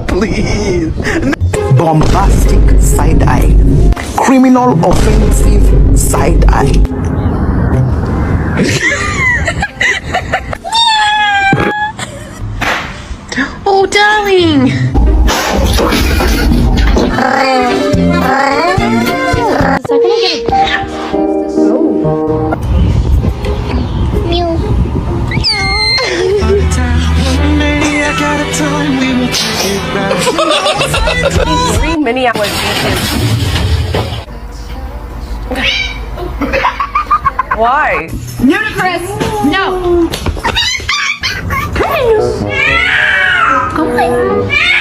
Please. Bombastic side eye. Criminal offensive side eye. Oh, darling. Three Minneapolis beaches. Why? Ludicrous. No. Oh my.